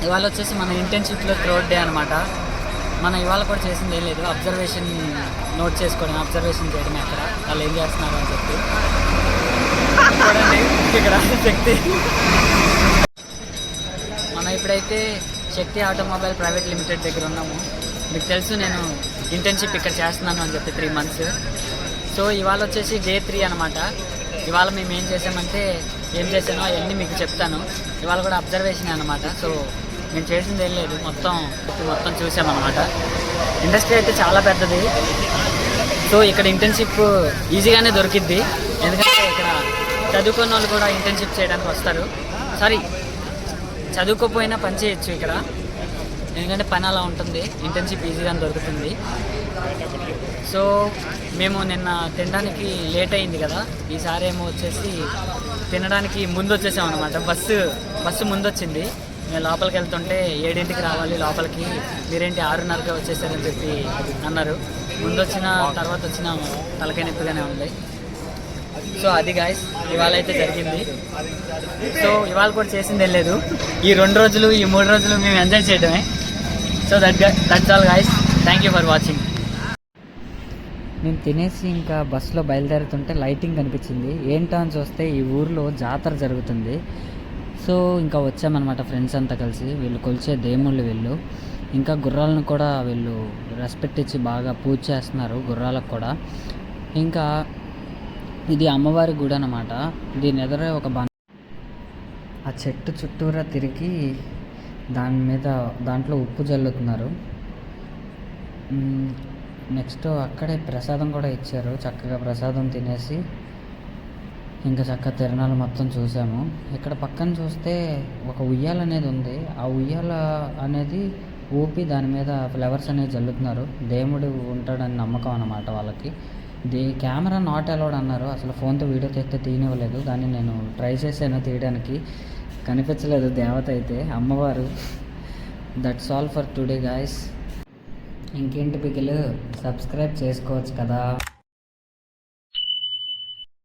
ఇవాళ వచ్చేసి మన ఇంటర్న్షిప్లో థర్డ్ డే అనమాట. మనం ఇవాళ కూడా చేసింది ఏం లేదు, అబ్జర్వేషన్ నోట్ చేసుకోవడం, అబ్జర్వేషన్ చేయడం అక్కడ వాళ్ళు ఏం చేస్తున్నారు అని చెప్పి. చూడండి ఇక్కడ శక్తి. మనం ఇప్పుడైతే శక్తి ఆటోమొబైల్ ప్రైవేట్ లిమిటెడ్ దగ్గర ఉన్నాము. మీకు తెలుసు నేను ఇంటర్న్షిప్ ఇక్కడ చేస్తున్నాను అని చెప్పి 3 months. సో ఇవాళ వచ్చేసి డే 3 అనమాట. ఇవాళ మేము ఏం చేసామంటే ఏం చేసానో అవన్నీ మీకు చెప్తాను. ఇవాళ కూడా అబ్జర్వేషన్ అనమాట. సో మేము చేసింది ఏం లేదు, మొత్తం చూసామన్నమాట. ఇండస్ట్రీ అయితే చాలా పెద్దది. సో ఇక్కడ ఇంటర్న్షిప్ ఈజీగానే దొరికిద్ది, ఎందుకంటే ఇక్కడ చదువుకున్న వాళ్ళు కూడా ఇంటర్న్షిప్ చేయడానికి వస్తారు. సారీ, చదువుకోపోయినా పని చేయొచ్చు ఇక్కడ, ఎందుకంటే పని అలా ఉంటుంది. ఇంటర్న్షిప్ ఈజీగానే దొరుకుతుంది. సో మేము నిన్న తినడానికి లేట్ అయింది కదా, ఈసారి ఏమో వచ్చేసి తినడానికి ముందు వచ్చేసాం అనమాట. బస్సు ముందు వచ్చింది. మేము లోపలికి వెళ్తుంటే 7ంటికి రావాలి లోపలికి, మీరేంటి 6:30కి వచ్చేసారని చెప్పి అన్నారు. ముందు వచ్చిన తర్వాత వచ్చిన తలకాయ నొప్పిగానే ఉంది. సో అది గాయస్ ఇవాళ అయితే జరిగింది. సో ఇవాళ కూడా చేసింది ఏం లేదు. ఈ 2 రోజులు ఈ 3 రోజులు మేము ఎంజాయ్ చేయడమే. So that's all guys, thank you for watching. నేను తినేసి ఇంకా బస్సులో బయలుదేరుతుంటే లైటింగ్ కనిపించింది. ఏంటో అని చూస్తే ఈ ఊర్లో జాతర జరుగుతుంది. సో ఇంకా వచ్చామన్నమాట ఫ్రెండ్స్ అంతా కలిసి. వీళ్ళు కొలిచే దేవుళ్ళు వీళ్ళు. ఇంకా గుర్రాలను కూడా వీళ్ళు రెస్పెక్ట్ ఇచ్చి బాగా పూజ చేస్తున్నారు గుర్రాలకు కూడా. ఇంకా ఇది అమ్మవారి గుడి అన్నమాట. దీని ఎదురే ఒక ఆ చెట్టు చుట్టూరా తిరిగి దాంట్లో ఉప్పు జల్లుతున్నారు. నెక్స్ట్ అక్కడే ప్రసాదం కూడా ఇచ్చారు. చక్కగా ప్రసాదం తినేసి ఇంకా చక్కగా తిరణాలు మొత్తం చూసాము. ఇక్కడ పక్కన చూస్తే ఒక ఉయ్యాల అనేది ఉంది. ఆ ఉయ్యాల అనేది ఊపి దాని మీద ఫ్లవర్స్ అనేవి జల్లుతున్నారు. దేవుడు ఉంటాడని నమ్మకం అన్నమాట వాళ్ళకి. కెమెరా నాట్ అలౌడ్ అన్నారు. అసలు ఫోన్తో వీడియో తీస్తే తీయనివ్వలేదు. దాన్ని నేను ట్రై చేశాను తీయడానికి, కనిపించలేదు దేవత అయితే, అమ్మవారు. That's all for today guys. ఇంకేంటి పికిలు, సబ్స్క్రైబ్ చేసుకోవచ్చు కదా.